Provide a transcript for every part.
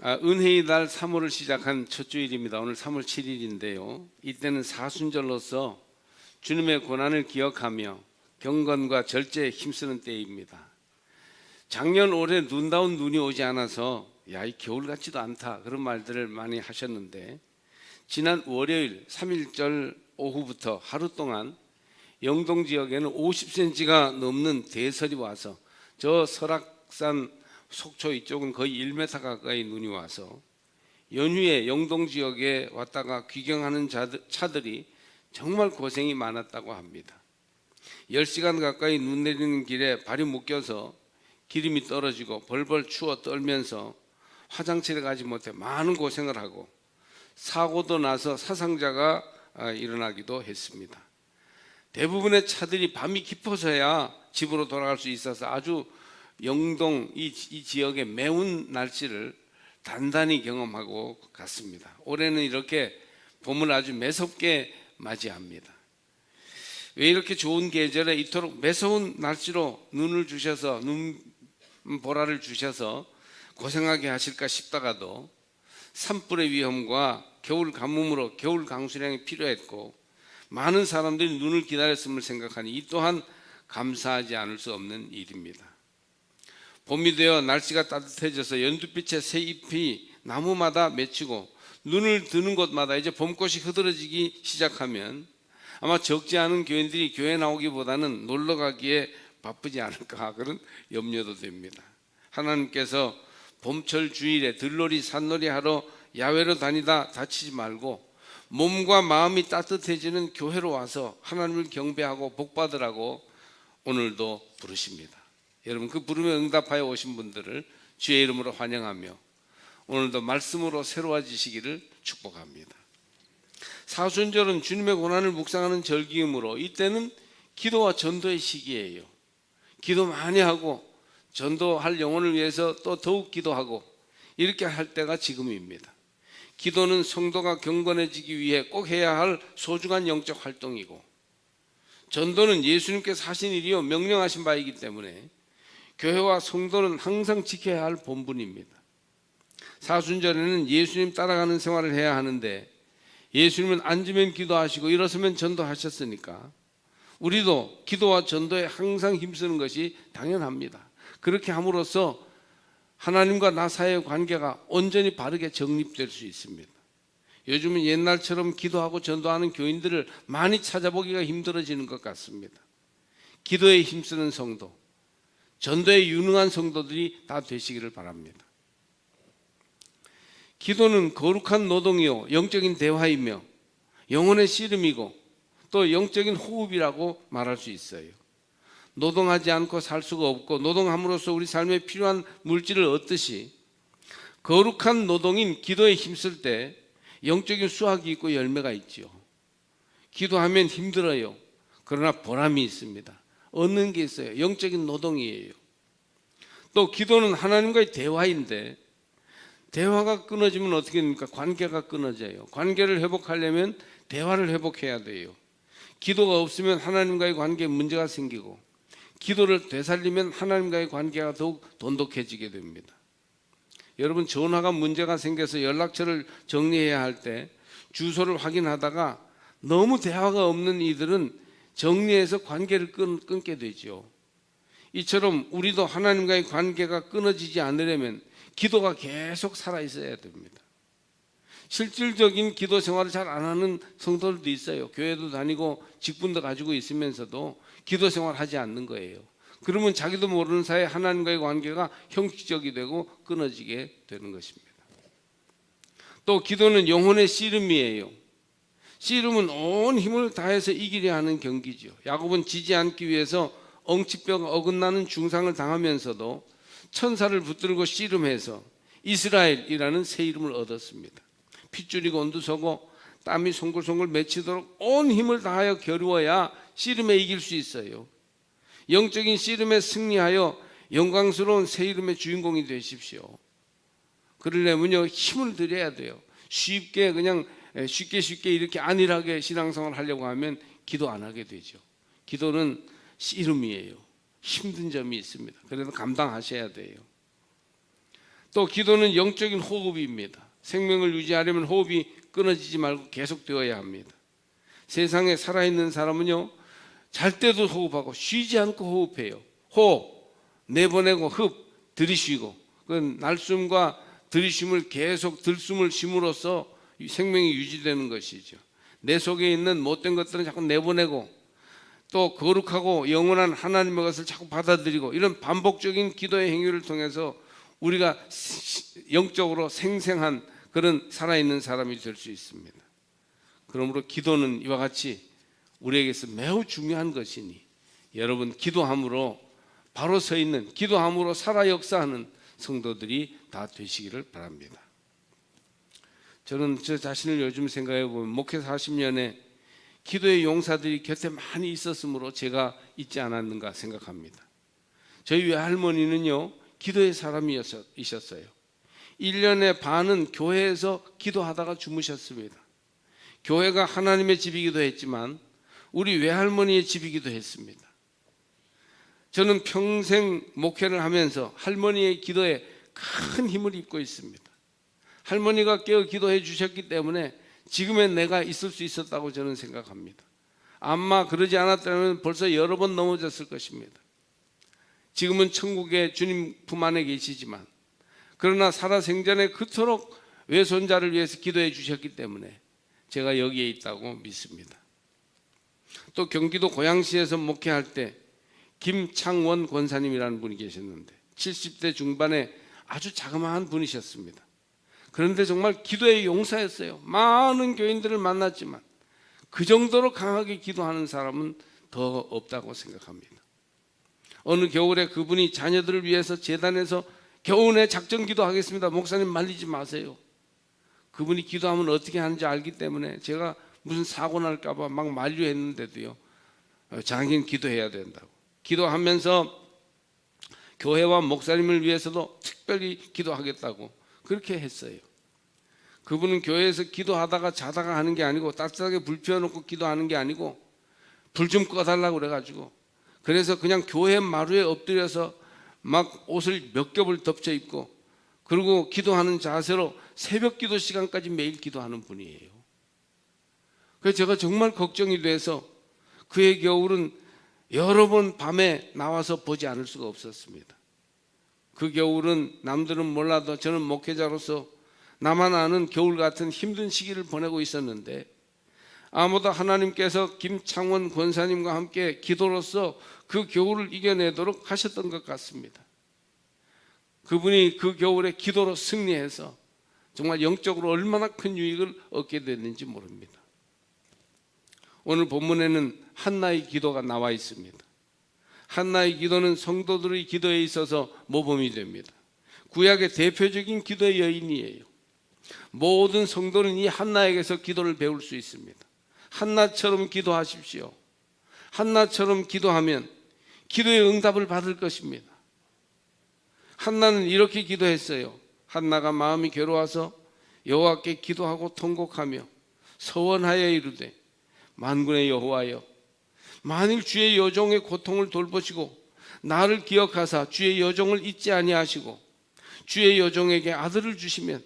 은혜의 달 3월을 시작한 첫 주일입니다. 오늘 3월 7일인데요. 이때는 사순절로서 주님의 고난을 기억하며 경건과 절제에 힘쓰는 때입니다. 작년 올해 눈다운 눈이 오지 않아서 이 겨울 같지도 않다 그런 말들을 많이 하셨는데, 지난 월요일 3.1절 오후부터 하루 동안 영동 지역에는 50cm가 넘는 대설이 와서 저 설악산 속초 이쪽은 거의 1m 가까이 눈이 와서 연휴에 영동 지역에 왔다가 귀경하는 차들이 정말 고생이 많았다고 합니다. 10시간 가까이 눈 내리는 길에 발이 묶여서 기름이 떨어지고 벌벌 추워 떨면서 화장실에 가지 못해 많은 고생을 하고 사고도 나서 사상자가 일어나기도 했습니다. 대부분의 차들이 밤이 깊어서야 집으로 돌아갈 수 있어서 아주 영동 이 지역의 매운 날씨를 단단히 경험하고 갔습니다. 올해는 이렇게 봄을 아주 매섭게 맞이합니다. 왜 이렇게 좋은 계절에 이토록 매서운 날씨로 눈을 주셔서 눈보라를 주셔서 고생하게 하실까 싶다가도 산불의 위험과 겨울 가뭄으로 겨울 강수량이 필요했고 많은 사람들이 눈을 기다렸음을 생각하니 이 또한 감사하지 않을 수 없는 일입니다. 봄이 되어 날씨가 따뜻해져서 연두빛의 새 잎이 나무마다 맺히고 눈을 드는 곳마다 이제 봄꽃이 흐드러지기 시작하면 아마 적지 않은 교인들이 교회 나오기보다는 놀러 가기에 바쁘지 않을까 그런 염려도 됩니다. 하나님께서 봄철 주일에 들놀이 산놀이 하러 야외로 다니다 다치지 말고 몸과 마음이 따뜻해지는 교회로 와서 하나님을 경배하고 복받으라고 오늘도 부르십니다. 여러분, 그 부름에 응답하여 오신 분들을 주의 이름으로 환영하며 오늘도 말씀으로 새로워지시기를 축복합니다. 사순절은 주님의 고난을 묵상하는 절기이므로 이때는 기도와 전도의 시기예요. 기도 많이 하고 전도할 영혼을 위해서 또 더욱 기도하고 이렇게 할 때가 지금입니다. 기도는 성도가 경건해지기 위해 꼭 해야 할 소중한 영적 활동이고, 전도는 예수님께서 하신 일이요 명령하신 바이기 때문에 교회와 성도는 항상 지켜야 할 본분입니다. 사순절에는 예수님 따라가는 생활을 해야 하는데 예수님은 앉으면 기도하시고 일어서면 전도하셨으니까 우리도 기도와 전도에 항상 힘쓰는 것이 당연합니다. 그렇게 함으로써 하나님과 나 사이의 관계가 온전히 바르게 정립될 수 있습니다. 요즘은 옛날처럼 기도하고 전도하는 교인들을 많이 찾아보기가 힘들어지는 것 같습니다. 기도에 힘쓰는 성도, 전도에 유능한 성도들이 다 되시기를 바랍니다. 기도는 거룩한 노동이요 영적인 대화이며 영혼의 씨름이고 또 영적인 호흡이라고 말할 수 있어요. 노동하지 않고 살 수가 없고 노동함으로써 우리 삶에 필요한 물질을 얻듯이 거룩한 노동인 기도에 힘쓸 때 영적인 수확이 있고 열매가 있지요. 기도하면 힘들어요. 그러나 보람이 있습니다. 얻는 게 있어요. 영적인 노동이에요. 또 기도는 하나님과의 대화인데 대화가 끊어지면 어떻게 됩니까? 관계가 끊어져요. 관계를 회복하려면 대화를 회복해야 돼요. 기도가 없으면 하나님과의 관계에 문제가 생기고 기도를 되살리면 하나님과의 관계가 더욱 돈독해지게 됩니다. 여러분, 전화가 문제가 생겨서 연락처를 정리해야 할 때 주소를 확인하다가 너무 대화가 없는 이들은 정리해서 관계를 끊게 되죠. 이처럼 우리도 하나님과의 관계가 끊어지지 않으려면 기도가 계속 살아있어야 됩니다. 실질적인 기도 생활을 잘 안 하는 성도들도 있어요. 교회도 다니고 직분도 가지고 있으면서도 기도 생활하지 않는 거예요. 그러면 자기도 모르는 사이에 하나님과의 관계가 형식적이 되고 끊어지게 되는 것입니다. 또 기도는 영혼의 씨름이에요. 씨름은 온 힘을 다해서 이기려 하는 경기죠. 야곱은 지지 않기 위해서 엉치뼈가 어긋나는 중상을 당하면서도 천사를 붙들고 씨름해서 이스라엘이라는 새 이름을 얻었습니다. 핏줄이 곤두서고 땀이 송글송글 맺히도록 온 힘을 다하여 겨루어야 씨름에 이길 수 있어요. 영적인 씨름에 승리하여 영광스러운 새 이름의 주인공이 되십시오. 그러려면요 힘을 들여야 돼요. 쉽게 이렇게 안일하게 신앙생활을 하려고 하면 기도 안 하게 되죠. 기도는 씨름이에요. 힘든 점이 있습니다. 그래도 감당하셔야 돼요. 또 기도는 영적인 호흡입니다. 생명을 유지하려면 호흡이 끊어지지 말고 계속되어야 합니다. 세상에 살아있는 사람은요, 잘 때도 호흡하고 쉬지 않고 호흡해요. 호흡, 내보내고 흡, 들이쉬고. 그 날숨과 들이쉼을 계속 들숨을 쉼으로써 생명이 유지되는 것이죠. 내 속에 있는 못된 것들은 자꾸 내보내고 또 거룩하고 영원한 하나님의 것을 자꾸 받아들이고, 이런 반복적인 기도의 행위를 통해서 우리가 영적으로 생생한 그런 살아있는 사람이 될 수 있습니다. 그러므로 기도는 이와 같이 우리에게서 매우 중요한 것이니 여러분, 기도함으로 바로 서 있는, 기도함으로 살아 역사하는 성도들이 다 되시기를 바랍니다. 저는 저 자신을 요즘 생각해 보면 목회 40년에 기도의 용사들이 곁에 많이 있었으므로 제가 있지 않았는가 생각합니다. 저희 외할머니는요, 기도의 사람이셨어요. 1년의 반은 교회에서 기도하다가 주무셨습니다. 교회가 하나님의 집이기도 했지만 우리 외할머니의 집이기도 했습니다. 저는 평생 목회를 하면서 할머니의 기도에 큰 힘을 입고 있습니다. 할머니가 깨어 기도해 주셨기 때문에 지금의 내가 있을 수 있었다고 저는 생각합니다. 아마 그러지 않았다면 벌써 여러 번 넘어졌을 것입니다. 지금은 천국의 주님 품 안에 계시지만, 그러나 살아생전에 그토록 외손자를 위해서 기도해 주셨기 때문에 제가 여기에 있다고 믿습니다. 또 경기도 고양시에서 목회할 때 김창원 권사님이라는 분이 계셨는데 70대 중반에 아주 자그마한 분이셨습니다. 그런데 정말 기도의 용사였어요. 많은 교인들을 만났지만 그 정도로 강하게 기도하는 사람은 더 없다고 생각합니다. 어느 겨울에 그분이 자녀들을 위해서 재단에서 겨우내 작전 기도하겠습니다. 목사님 말리지 마세요. 그분이 기도하면 어떻게 하는지 알기 때문에 제가 무슨 사고 날까 봐 막 만류했는데도요, 자기는 기도해야 된다고. 기도하면서 교회와 목사님을 위해서도 특별히 기도하겠다고 그렇게 했어요. 그분은 교회에서 기도하다가 자다가 하는 게 아니고, 따뜻하게 불 피워놓고 기도하는 게 아니고 불 좀 꺼달라고 그래가지고, 그래서 그냥 교회 마루에 엎드려서 막 옷을 몇 겹을 덮쳐 입고 그리고 기도하는 자세로 새벽 기도 시간까지 매일 기도하는 분이에요. 그래서 제가 정말 걱정이 돼서 그의 겨울은 여러 번 밤에 나와서 보지 않을 수가 없었습니다. 그 겨울은 남들은 몰라도 저는 목회자로서 나만 아는 겨울 같은 힘든 시기를 보내고 있었는데, 아무도 하나님께서 김창원 권사님과 함께 기도로서 그 겨울을 이겨내도록 하셨던 것 같습니다. 그분이 그 겨울에 기도로 승리해서 정말 영적으로 얼마나 큰 유익을 얻게 됐는지 모릅니다. 오늘 본문에는 한나의 기도가 나와 있습니다. 한나의 기도는 성도들의 기도에 있어서 모범이 됩니다. 구약의 대표적인 기도의 여인이에요. 모든 성도는 이 한나에게서 기도를 배울 수 있습니다. 한나처럼 기도하십시오. 한나처럼 기도하면 기도의 응답을 받을 것입니다. 한나는 이렇게 기도했어요. 한나가 마음이 괴로워서 여호와께 기도하고 통곡하며 서원하여 이르되, 만군의 여호와여, 만일 주의 여종의 고통을 돌보시고 나를 기억하사 주의 여종을 잊지 아니하시고 주의 여종에게 아들을 주시면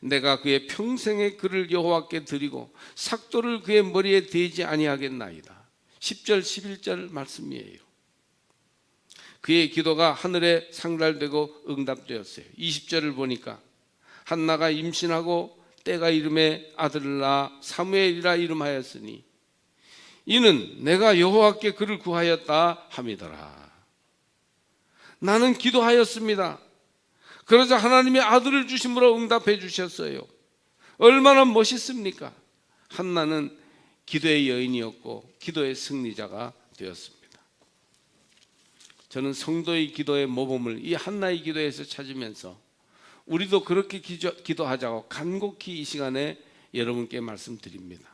내가 그의 평생의 그를 여호와께 드리고 삭도를 그의 머리에 대지 아니하겠나이다. 10절 11절 말씀이에요. 그의 기도가 하늘에 상달되고 응답되었어요. 20절을 보니까 한나가 임신하고 때가 이름에 아들을 낳아 사무엘이라 이름하였으니 이는 내가 여호와께 그를 구하였다 함이더라. 나는 기도하였습니다. 그러자 하나님이 아들을 주심으로 응답해 주셨어요. 얼마나 멋있습니까? 한나는 기도의 여인이었고 기도의 승리자가 되었습니다. 저는 성도의 기도의 모범을 이 한나의 기도에서 찾으면서 우리도 그렇게 기도하자고 간곡히 이 시간에 여러분께 말씀드립니다.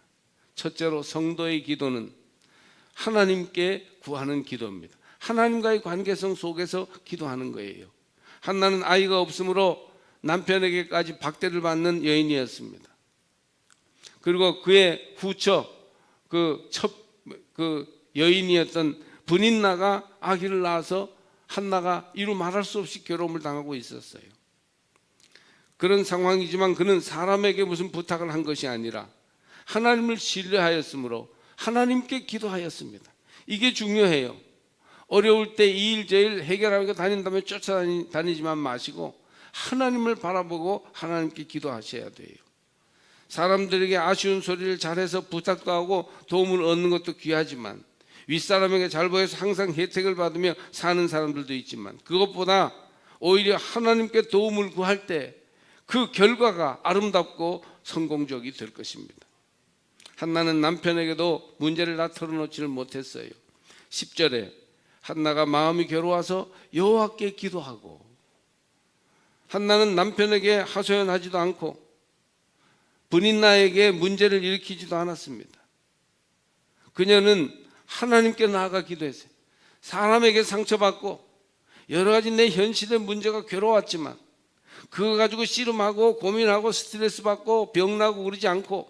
첫째로, 성도의 기도는 하나님께 구하는 기도입니다. 하나님과의 관계성 속에서 기도하는 거예요. 한나는 아이가 없으므로 남편에게까지 박대를 받는 여인이었습니다. 그리고 그의 후처, 그 여인이었던 브닌나가 아기를 낳아서 한나가 이루 말할 수 없이 괴로움을 당하고 있었어요. 그런 상황이지만 그는 사람에게 무슨 부탁을 한 것이 아니라 하나님을 신뢰하였으므로 하나님께 기도하였습니다. 이게 중요해요. 어려울 때 이 일 저 일 해결하고 다닌다면 쫓아다니지만 마시고 하나님을 바라보고 하나님께 기도하셔야 돼요. 사람들에게 아쉬운 소리를 잘해서 부탁도 하고 도움을 얻는 것도 귀하지만 윗사람에게 잘 보여서 항상 혜택을 받으며 사는 사람들도 있지만 그것보다 오히려 하나님께 도움을 구할 때 그 결과가 아름답고 성공적이 될 것입니다. 한나는 남편에게도 문제를 다 털어놓지를 못했어요. 10절에 한나가 마음이 괴로워서 여호와께 기도하고, 한나는 남편에게 하소연하지도 않고 브닛나에게 문제를 일으키지도 않았습니다. 그녀는 하나님께 나아가 기도했어요. 사람에게 상처받고 여러 가지 내 현실의 문제가 괴로웠지만 그거 가지고 씨름하고 고민하고 스트레스 받고 병나고 그러지 않고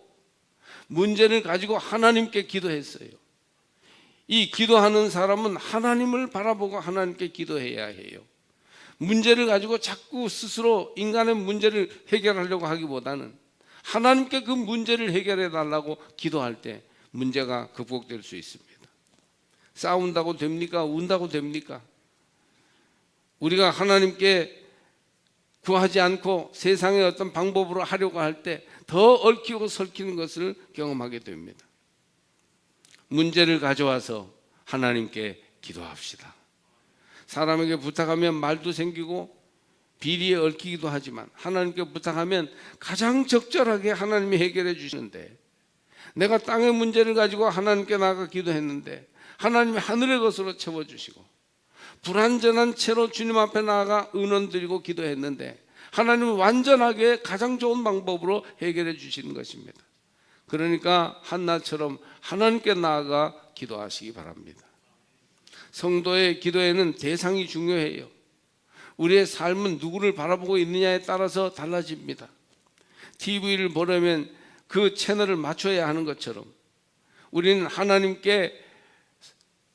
문제를 가지고 하나님께 기도했어요. 이 기도하는 사람은 하나님을 바라보고 하나님께 기도해야 해요. 문제를 가지고 자꾸 스스로 인간의 문제를 해결하려고 하기보다는 하나님께 그 문제를 해결해 달라고 기도할 때 문제가 극복될 수 있습니다. 싸운다고 됩니까? 운다고 됩니까? 우리가 하나님께 구하지 않고 세상의 어떤 방법으로 하려고 할 때 더 얽히고 설키는 것을 경험하게 됩니다. 문제를 가져와서 하나님께 기도합시다. 사람에게 부탁하면 말도 생기고 비리에 얽히기도 하지만 하나님께 부탁하면 가장 적절하게 하나님이 해결해 주시는데, 내가 땅의 문제를 가지고 하나님께 나아가 기도했는데 하나님이 하늘의 것으로 채워주시고, 불완전한 채로 주님 앞에 나아가 은원 드리고 기도했는데 하나님은 완전하게 가장 좋은 방법으로 해결해 주시는 것입니다. 그러니까 한나처럼 하나님께 나아가 기도하시기 바랍니다. 성도의 기도에는 대상이 중요해요. 우리의 삶은 누구를 바라보고 있느냐에 따라서 달라집니다. TV를 보려면 그 채널을 맞춰야 하는 것처럼 우리는 하나님께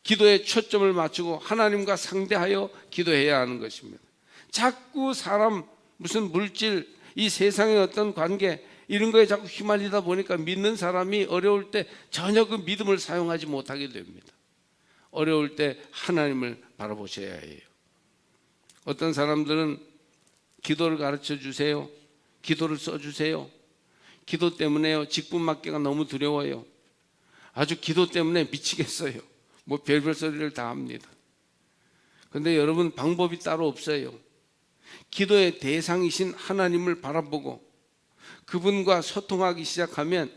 기도에 초점을 맞추고 하나님과 상대하여 기도해야 하는 것입니다. 자꾸 사람, 무슨 물질, 이 세상의 어떤 관계 이런 거에 자꾸 휘말리다 보니까 믿는 사람이 어려울 때 전혀 그 믿음을 사용하지 못하게 됩니다. 어려울 때 하나님을 바라보셔야 해요. 어떤 사람들은 기도를 가르쳐 주세요, 기도를 써주세요, 기도 때문에요 직분 맡기가 너무 두려워요, 아주 기도 때문에 미치겠어요, 뭐 별별 소리를 다 합니다. 그런데 여러분, 방법이 따로 없어요. 기도의 대상이신 하나님을 바라보고 그분과 소통하기 시작하면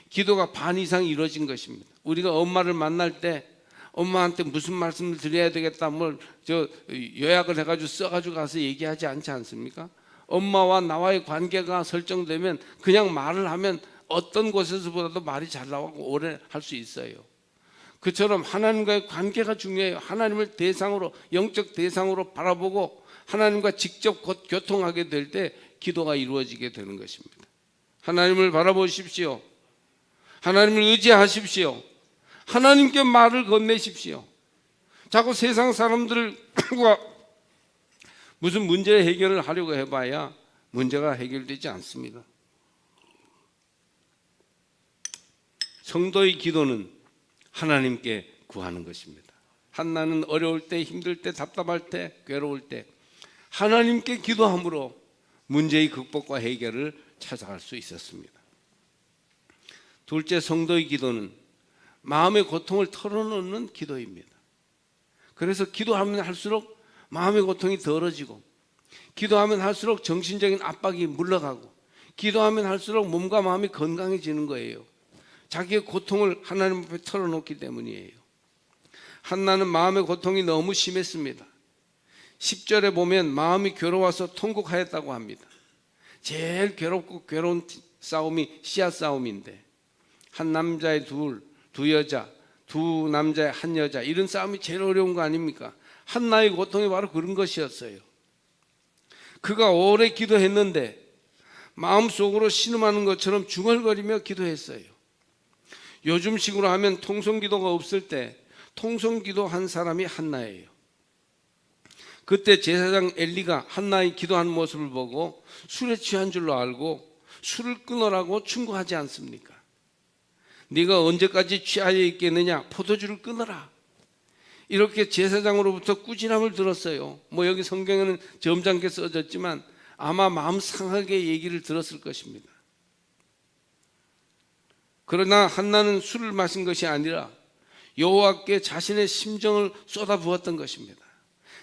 기도가 반 이상 이루어진 것입니다. 우리가 엄마를 만날 때 엄마한테 무슨 말씀을 드려야 되겠다, 요약을 해가지고 써가지고 가서 얘기하지 않지 않습니까? 엄마와 나와의 관계가 설정되면 그냥 말을 하면 어떤 곳에서보다도 말이 잘 나오고 오래 할 수 있어요. 그처럼 하나님과의 관계가 중요해요. 하나님을 대상으로, 영적 대상으로 바라보고 하나님과 직접 교통하게 될 때 기도가 이루어지게 되는 것입니다. 하나님을 바라보십시오. 하나님을 의지하십시오. 하나님께 말을 건네십시오. 자꾸 세상 사람들과 무슨 문제 해결을 하려고 해봐야 문제가 해결되지 않습니다. 성도의 기도는 하나님께 구하는 것입니다. 한나는 어려울 때, 힘들 때, 답답할 때, 괴로울 때 하나님께 기도함으로 문제의 극복과 해결을 찾아갈 수 있었습니다. 둘째, 성도의 기도는 마음의 고통을 털어놓는 기도입니다. 그래서 기도하면 할수록 마음의 고통이 덜어지고, 기도하면 할수록 정신적인 압박이 물러가고, 기도하면 할수록 몸과 마음이 건강해지는 거예요. 자기의 고통을 하나님 앞에 털어놓기 때문이에요. 한나는 마음의 고통이 너무 심했습니다. 10절에 보면 마음이 괴로워서 통곡하였다고 합니다. 제일 괴롭고 괴로운 싸움이 씨앗 싸움인데, 한 남자의 두 여자, 두 남자의 한 여자, 이런 싸움이 제일 어려운 거 아닙니까? 한나의 고통이 바로 그런 것이었어요. 그가 오래 기도했는데 마음속으로 신음하는 것처럼 중얼거리며 기도했어요. 요즘식으로 하면 통성기도가 없을 때 통성기도 한 사람이 한나예요. 그때 제사장 엘리가 한나의 기도하는 모습을 보고 술에 취한 줄로 알고 술을 끊으라고 충고하지 않습니까? 네가 언제까지 취하여 있겠느냐? 포도주를 끊어라. 이렇게 제사장으로부터 꾸지람을 들었어요. 뭐 여기 성경에는 점잖게 써졌지만 아마 마음 상하게 얘기를 들었을 것입니다. 그러나 한나는 술을 마신 것이 아니라 여호와께 자신의 심정을 쏟아부었던 것입니다.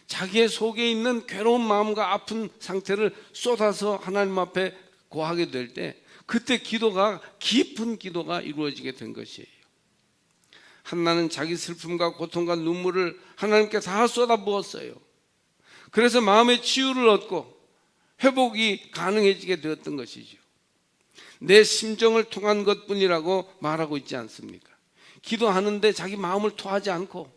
자기의 속에 있는 괴로운 마음과 아픈 상태를 쏟아서 하나님 앞에 고하게 될 때 그때 기도가 깊은 기도가 이루어지게 된 것이에요. 한나는 자기 슬픔과 고통과 눈물을 하나님께 다 쏟아부었어요. 그래서 마음의 치유를 얻고 회복이 가능해지게 되었던 것이죠. 내 심정을 통한 것뿐이라고 말하고 있지 않습니까? 기도하는데 자기 마음을 토하지 않고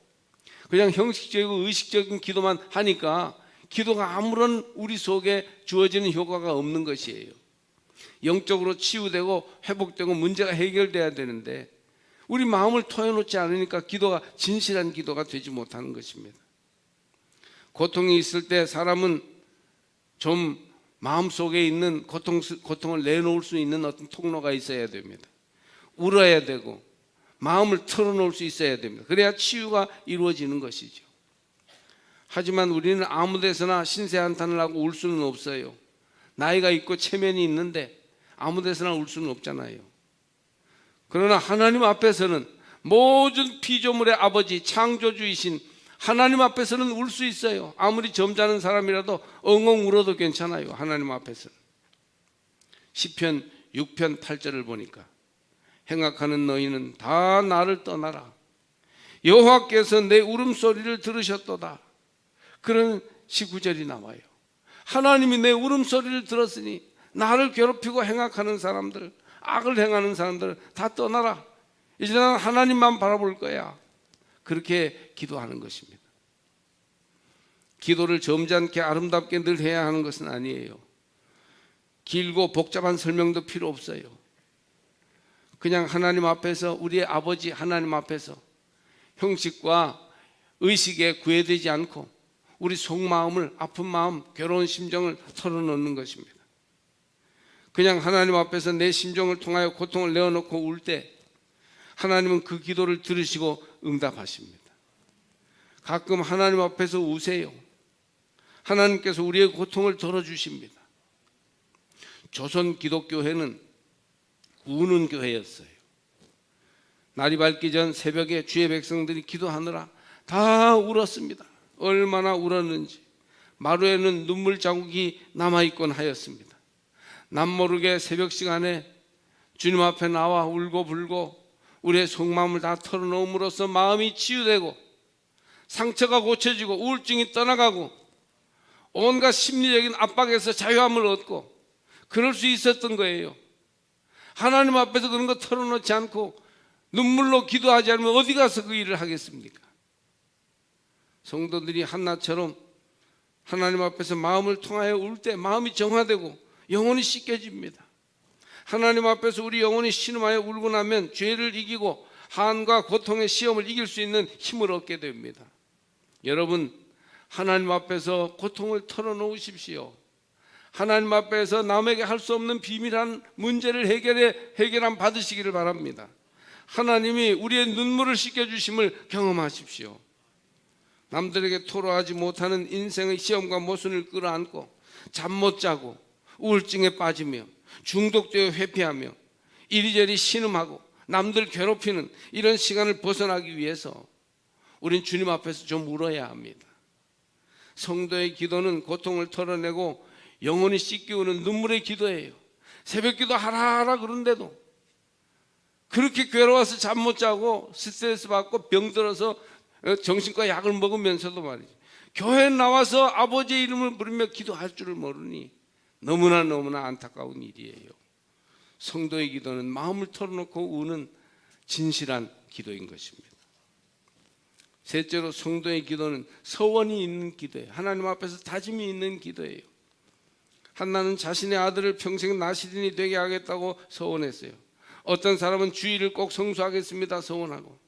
그냥 형식적이고 의식적인 기도만 하니까 기도가 아무런 우리 속에 주어지는 효과가 없는 것이에요. 영적으로 치유되고 회복되고 문제가 해결돼야 되는데 우리 마음을 토해놓지 않으니까 기도가 진실한 기도가 되지 못하는 것입니다. 고통이 있을 때 사람은 좀 마음속에 있는 고통을 내놓을 수 있는 어떤 통로가 있어야 됩니다. 울어야 되고 마음을 털어놓을 수 있어야 됩니다. 그래야 치유가 이루어지는 것이죠. 하지만 우리는 아무 데서나 신세한탄을 하고 울 수는 없어요. 나이가 있고 체면이 있는데 아무 데서나 울 수는 없잖아요. 그러나 하나님 앞에서는 모든 피조물의 아버지 창조주이신 하나님 앞에서는 울 수 있어요. 아무리 점잖은 사람이라도 엉엉 울어도 괜찮아요. 하나님 앞에서는. 시편 6편 8절을 보니까 행악하는 너희는 다 나를 떠나라. 여호와께서 내 울음소리를 들으셨도다. 그런 19절이 나와요. 하나님이 내 울음소리를 들었으니 나를 괴롭히고 행악하는 사람들, 악을 행하는 사람들 다 떠나라. 이제 나는 하나님만 바라볼 거야. 그렇게 기도하는 것입니다. 기도를 점잖게 아름답게 늘 해야 하는 것은 아니에요. 길고 복잡한 설명도 필요 없어요. 그냥 하나님 앞에서, 우리의 아버지 하나님 앞에서 형식과 의식에 구애되지 않고 우리 속마음을, 아픈 마음, 괴로운 심정을 털어놓는 것입니다. 그냥 하나님 앞에서 내 심정을 통하여 고통을 내어놓고 울 때 하나님은 그 기도를 들으시고 응답하십니다. 가끔 하나님 앞에서 우세요. 하나님께서 우리의 고통을 덜어주십니다. 조선 기독교회는 우는 교회였어요. 날이 밝기 전 새벽에 주의 백성들이 기도하느라 다 울었습니다. 얼마나 울었는지 마루에는 눈물 자국이 남아있곤 하였습니다. 남모르게 새벽 시간에 주님 앞에 나와 울고 불고 우리의 속마음을 다 털어놓음으로써 마음이 치유되고 상처가 고쳐지고 우울증이 떠나가고 온갖 심리적인 압박에서 자유함을 얻고 그럴 수 있었던 거예요. 하나님 앞에서 그런 거 털어놓지 않고 눈물로 기도하지 않으면 어디 가서 그 일을 하겠습니까? 성도들이 한나처럼 하나님 앞에서 마음을 통하여 울 때 마음이 정화되고 영혼이 씻겨집니다. 하나님 앞에서 우리 영혼이 신음하여 울고 나면 죄를 이기고 한과 고통의 시험을 이길 수 있는 힘을 얻게 됩니다. 여러분, 하나님 앞에서 고통을 털어놓으십시오. 하나님 앞에서 남에게 할 수 없는 비밀한 문제를 해결함 받으시기를 바랍니다. 하나님이 우리의 눈물을 씻겨주심을 경험하십시오. 남들에게 토로하지 못하는 인생의 시험과 모순을 끌어안고 잠 못 자고 우울증에 빠지며 중독되어 회피하며 이리저리 신음하고 남들 괴롭히는 이런 시간을 벗어나기 위해서 우린 주님 앞에서 좀 울어야 합니다. 성도의 기도는 고통을 털어내고 영혼이 씻기우는 눈물의 기도예요. 새벽 기도 하라 그런데도 그렇게 괴로워서 잠 못 자고 스트레스 받고 병들어서 정신과 약을 먹으면서도 말이죠, 교회에 나와서 아버지의 이름을 부르며 기도할 줄을 모르니 너무나 안타까운 일이에요. 성도의 기도는 마음을 털어놓고 우는 진실한 기도인 것입니다. 셋째로, 성도의 기도는 서원이 있는 기도예요. 하나님 앞에서 다짐이 있는 기도예요. 한나는 자신의 아들을 평생 나시린이 되게 하겠다고 서원했어요. 어떤 사람은 주일을 꼭 성수하겠습니다 서원하고,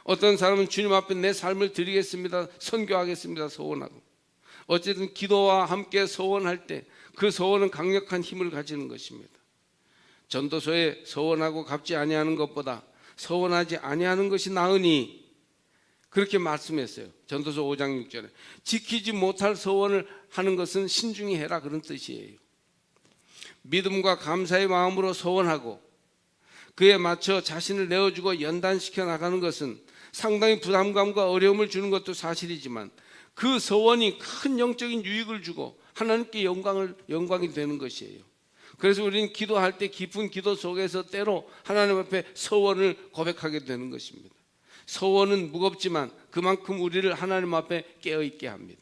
어떤 사람은 주님 앞에 내 삶을 드리겠습니다 선교하겠습니다 서원하고, 어쨌든 기도와 함께 서원할 때 그 서원은 강력한 힘을 가지는 것입니다. 전도서에 서원하고 갚지 아니하는 것보다 서원하지 아니하는 것이 나으니 그렇게 말씀했어요. 전도서 5장 6절에 지키지 못할 서원을 하는 것은 신중히 해라, 그런 뜻이에요. 믿음과 감사의 마음으로 서원하고 그에 맞춰 자신을 내어주고 연단시켜 나가는 것은 상당히 부담감과 어려움을 주는 것도 사실이지만 그 서원이 큰 영적인 유익을 주고 하나님께 영광이 되는 것이에요. 그래서 우리는 기도할 때 깊은 기도 속에서 때로 하나님 앞에 서원을 고백하게 되는 것입니다. 서원은 무겁지만 그만큼 우리를 하나님 앞에 깨어있게 합니다.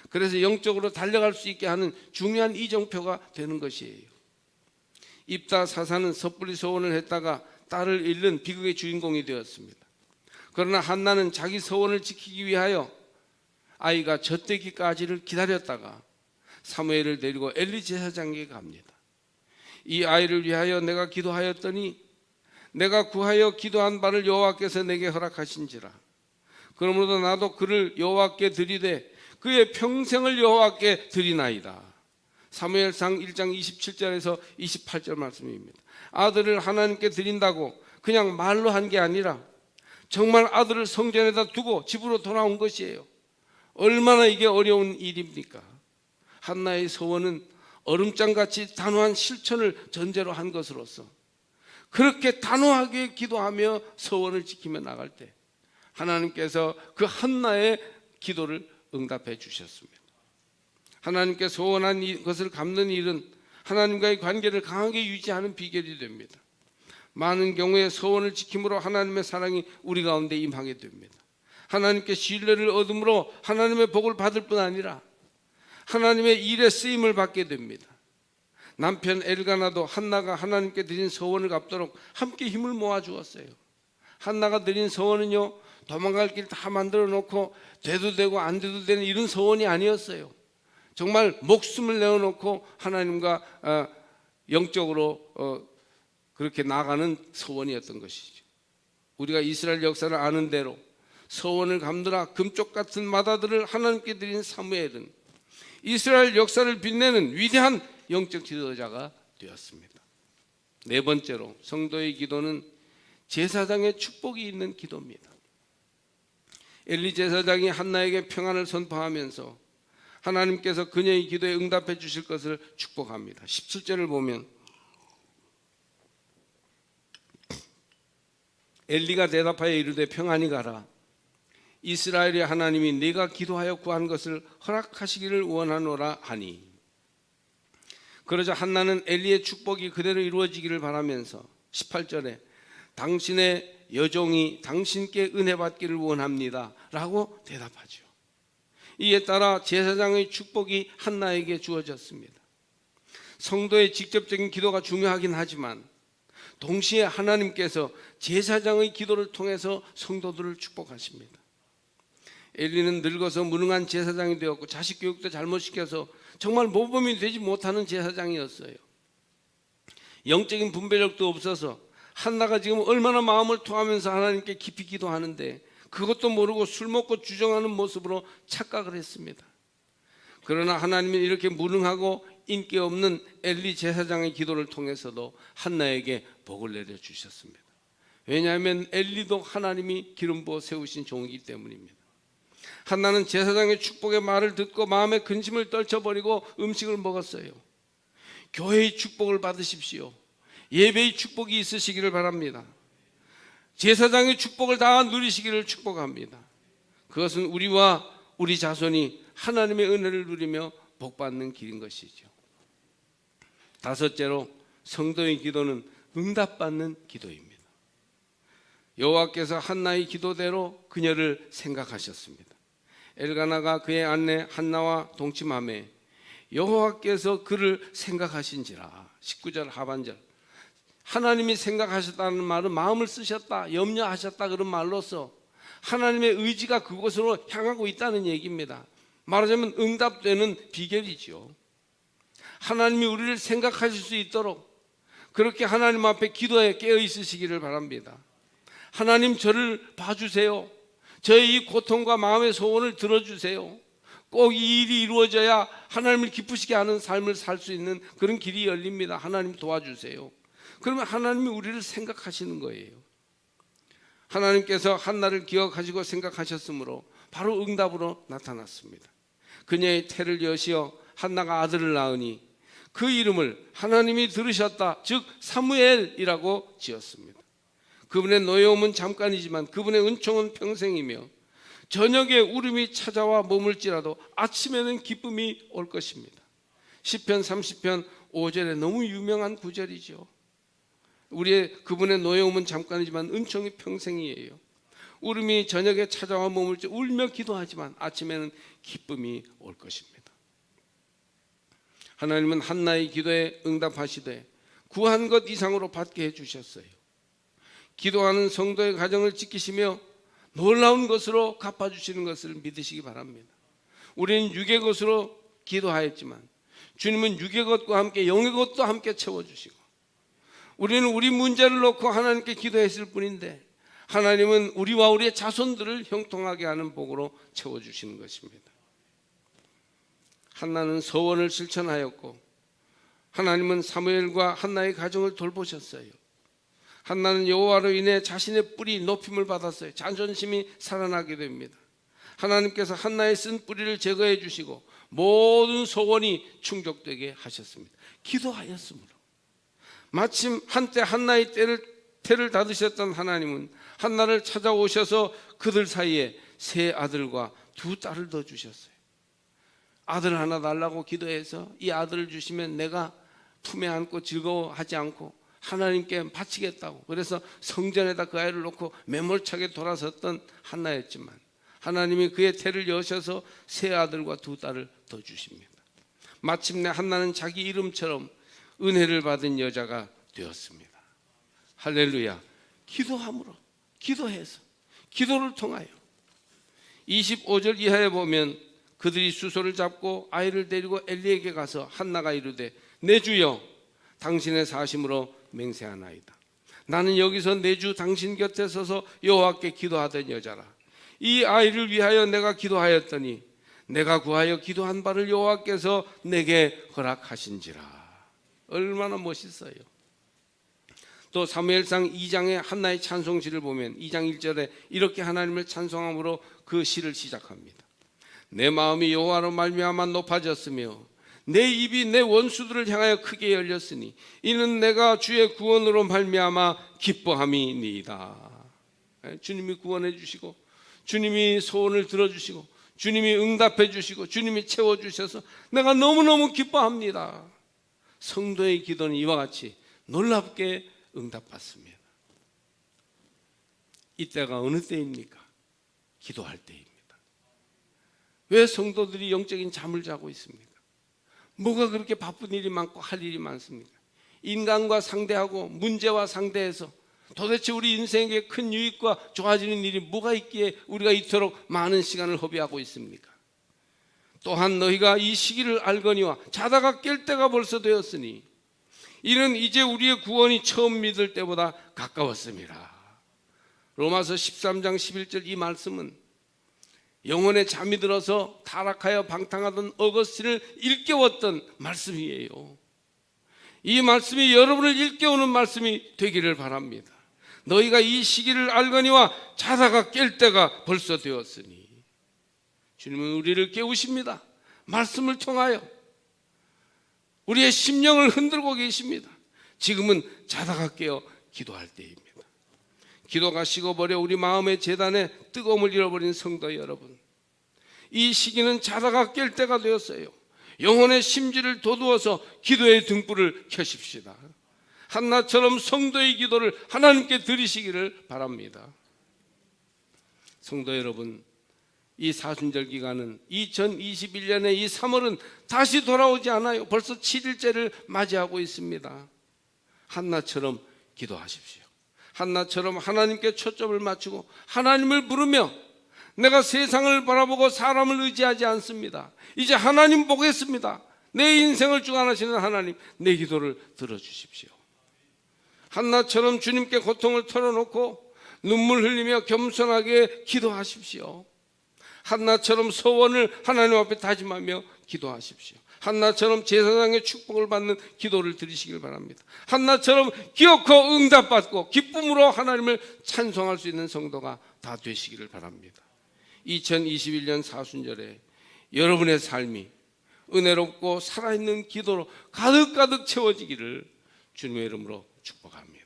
그래서 영적으로 달려갈 수 있게 하는 중요한 이정표가 되는 것이에요. 입다 사사는 섣불리 서원을 했다가 딸을 잃는 비극의 주인공이 되었습니다. 그러나 한나는 자기 서원을 지키기 위하여 아이가 젖되기까지를 기다렸다가 사무엘을 데리고 엘리 제사장에게 갑니다. 이 아이를 위하여 내가 기도하였더니 내가 구하여 기도한 바를 여호와께서 내게 허락하신지라. 그러므로 나도 그를 여호와께 드리되 그의 평생을 여호와께 드리나이다. 사무엘상 1장 27절에서 28절 말씀입니다. 아들을 하나님께 드린다고 그냥 말로 한 게 아니라 정말 아들을 성전에다 두고 집으로 돌아온 것이에요. 얼마나 이게 어려운 일입니까? 한나의 서원은 얼음장같이 단호한 실천을 전제로 한 것으로서 그렇게 단호하게 기도하며 서원을 지키며 나갈 때 하나님께서 그 한나의 기도를 응답해 주셨습니다. 하나님께 소원한 것을 갚는 일은 하나님과의 관계를 강하게 유지하는 비결이 됩니다. 많은 경우에 소원을 지킴으로 하나님의 사랑이 우리 가운데 임하게 됩니다. 하나님께 신뢰를 얻음으로 하나님의 복을 받을 뿐 아니라 하나님의 일에 쓰임을 받게 됩니다. 남편 엘가나도 한나가 하나님께 드린 서원을 갚도록 함께 힘을 모아 주었어요. 한나가 드린 서원은요, 도망갈 길 다 만들어 놓고 돼도 되고 안 돼도 되는 이런 서원이 아니었어요. 정말 목숨을 내어놓고 하나님과 영적으로 그렇게 나가는 서원이었던 것이죠. 우리가 이스라엘 역사를 아는 대로 서원을 갚느라 금쪽 같은 마다들을 하나님께 드린 사무엘은 이스라엘 역사를 빛내는 위대한 영적 지도자가 되었습니다. 네 번째로 성도의 기도는 제사장의 축복이 있는 기도입니다. 엘리 제사장이 한나에게 평안을 선포하면서 하나님께서 그녀의 기도에 응답해 주실 것을 축복합니다. 17절을 보면 엘리가 대답하여 이르되 평안히 가라. 이스라엘의 하나님이 네가 기도하여 구한 것을 허락하시기를 원하노라 하니. 그러자 한나는 엘리의 축복이 그대로 이루어지기를 바라면서 18절에 당신의 여종이 당신께 은혜 받기를 원합니다 라고 대답하죠. 이에 따라 제사장의 축복이 한나에게 주어졌습니다. 성도의 직접적인 기도가 중요하긴 하지만 동시에 하나님께서 제사장의 기도를 통해서 성도들을 축복하십니다. 엘리는 늙어서 무능한 제사장이 되었고 자식 교육도 잘못시켜서 정말 모범이 되지 못하는 제사장이었어요. 영적인 분별력도 없어서 한나가 지금 얼마나 마음을 토하면서 하나님께 깊이 기도하는데 그것도 모르고 술 먹고 주정하는 모습으로 착각을 했습니다. 그러나 하나님은 이렇게 무능하고 인기 없는 엘리 제사장의 기도를 통해서도 한나에게 복을 내려주셨습니다. 왜냐하면 엘리도 하나님이 기름 부어 세우신 종이기 때문입니다. 한나는 제사장의 축복의 말을 듣고 마음의 근심을 떨쳐버리고 음식을 먹었어요. 교회의 축복을 받으십시오. 예배의 축복이 있으시기를 바랍니다. 제사장의 축복을 다 누리시기를 축복합니다. 그것은 우리와 우리 자손이 하나님의 은혜를 누리며 복받는 길인 것이죠. 다섯째로 성도의 기도는 응답받는 기도입니다. 여호와께서 한나의 기도대로 그녀를 생각하셨습니다. 엘가나가 그의 아내 한나와 동침하매 여호와께서 그를 생각하신지라. 19절 하반절 하나님이 생각하셨다는 말은 마음을 쓰셨다, 염려하셨다 그런 말로서 하나님의 의지가 그곳으로 향하고 있다는 얘기입니다. 말하자면 응답되는 비결이죠. 하나님이 우리를 생각하실 수 있도록 그렇게 하나님 앞에 기도에 깨어 있으시기를 바랍니다. 하나님 저를 봐주세요. 저의 이 고통과 마음의 소원을 들어주세요. 꼭 이 일이 이루어져야 하나님을 기쁘시게 하는 삶을 살 수 있는 그런 길이 열립니다. 하나님 도와주세요. 그러면 하나님이 우리를 생각하시는 거예요. 하나님께서 한나를 기억하시고 생각하셨으므로 바로 응답으로 나타났습니다. 그녀의 태를 여시어 한나가 아들을 낳으니 그 이름을 하나님이 들으셨다, 즉 사무엘이라고 지었습니다. 그분의 노여움은 잠깐이지만 그분의 은총은 평생이며 저녁에 울음이 찾아와 머물지라도 아침에는 기쁨이 올 것입니다. 시편 30편 5절에 너무 유명한 구절이죠. 그분의 노여움은 잠깐이지만 은총이 평생이에요. 울음이 저녁에 찾아와 머물지 울며 기도하지만 아침에는 기쁨이 올 것입니다. 하나님은 한나의 기도에 응답하시되 구한 것 이상으로 받게 해주셨어요. 기도하는 성도의 가정을 지키시며 놀라운 것으로 갚아주시는 것을 믿으시기 바랍니다. 우리는 육의 것으로 기도하였지만 주님은 육의 것과 함께 영의 것도 함께 채워주시고, 우리는 우리 문제를 놓고 하나님께 기도했을 뿐인데 하나님은 우리와 우리의 자손들을 형통하게 하는 복으로 채워주시는 것입니다. 한나는 서원을 실천하였고 하나님은 사무엘과 한나의 가정을 돌보셨어요. 한나는 여호와로 인해 자신의 뿔이 높임을 받았어요. 자존심이 살아나게 됩니다. 하나님께서 한나의 쓴 뿌리를 제거해 주시고 모든 소원이 충족되게 하셨습니다. 기도하였으므로. 마침 한때 한나의 태를 닫으셨던 하나님은 한나를 찾아오셔서 그들 사이에 세 아들과 두 딸을 더 주셨어요. 아들 하나 달라고 기도해서 이 아들을 주시면 내가 품에 안고 즐거워하지 않고 하나님께 바치겠다고, 그래서 성전에다 그 아이를 놓고 매몰차게 돌아섰던 한나였지만 하나님이 그의 태를 여셔서 세 아들과 두 딸을 더 주십니다. 마침내 한나는 자기 이름처럼 은혜를 받은 여자가 되었습니다. 할렐루야. 기도함으로, 기도해서, 기도를 통하여. 25절 이하에 보면 그들이 수소를 잡고 아이를 데리고 엘리에게 가서 한나가 이르되 내 주여 당신의 사심으로 맹세하나이다. 나는 여기서 내 주 당신 곁에 서서 여호와께 기도하던 여자라. 이 아이를 위하여 내가 기도하였더니 내가 구하여 기도한 바를 여호와께서 내게 허락하신지라. 얼마나 멋있어요. 또 사무엘상 2장의 한나의 찬송시를 보면 2장 1절에 이렇게 하나님을 찬송함으로 그 시를 시작합니다. 내 마음이 여호와로 말미암아 높아졌으며 내 입이 내 원수들을 향하여 크게 열렸으니 이는 내가 주의 구원으로 말미암아 기뻐함이니이다. 주님이 구원해 주시고 주님이 소원을 들어주시고 주님이 응답해 주시고 주님이 채워주셔서 내가 너무너무 기뻐합니다. 성도의 기도는 이와 같이 놀랍게 응답받습니다. 이때가 어느 때입니까? 기도할 때입니다. 왜 성도들이 영적인 잠을 자고 있습니까? 뭐가 그렇게 바쁜 일이 많고 할 일이 많습니까? 인간과 상대하고 문제와 상대해서 도대체 우리 인생에 큰 유익과 좋아지는 일이 뭐가 있기에 우리가 이토록 많은 시간을 허비하고 있습니까? 또한 너희가 이 시기를 알거니와 자다가 깰 때가 벌써 되었으니 이는 이제 우리의 구원이 처음 믿을 때보다 가까웠음이라. 로마서 13장 11절 이 말씀은 영혼에 잠이 들어서 타락하여 방탕하던 어거스틴을 일깨웠던 말씀이에요. 이 말씀이 여러분을 일깨우는 말씀이 되기를 바랍니다. 너희가 이 시기를 알거니와 자다가 깰 때가 벌써 되었으니. 주님은 우리를 깨우십니다. 말씀을 통하여 우리의 심령을 흔들고 계십니다. 지금은 자다가 깨어 기도할 때입니다. 기도가 식어버려 우리 마음의 재단에 뜨거움을 잃어버린 성도 여러분, 이 시기는 자다가 깰 때가 되었어요. 영혼의 심지를 돋우어서 기도의 등불을 켜십시다. 한나처럼 성도의 기도를 하나님께 드리시기를 바랍니다. 성도 여러분, 이 사순절 기간은 2021년의 이 3월은 다시 돌아오지 않아요. 벌써 7일째를 맞이하고 있습니다. 한나처럼 기도하십시오. 한나처럼 하나님께 초점을 맞추고 하나님을 부르며 내가 세상을 바라보고 사람을 의지하지 않습니다. 이제 하나님 보겠습니다. 내 인생을 주관하시는 하나님, 내 기도를 들어주십시오. 한나처럼 주님께 고통을 털어놓고 눈물 흘리며 겸손하게 기도하십시오. 한나처럼 소원을 하나님 앞에 다짐하며 기도하십시오. 한나처럼 제사장의 축복을 받는 기도를 드리시길 바랍니다. 한나처럼 기어코 응답받고 기쁨으로 하나님을 찬송할 수 있는 성도가 다 되시기를 바랍니다. 2021년 사순절에 여러분의 삶이 은혜롭고 살아있는 기도로 가득가득 채워지기를 주님의 이름으로 축복합니다.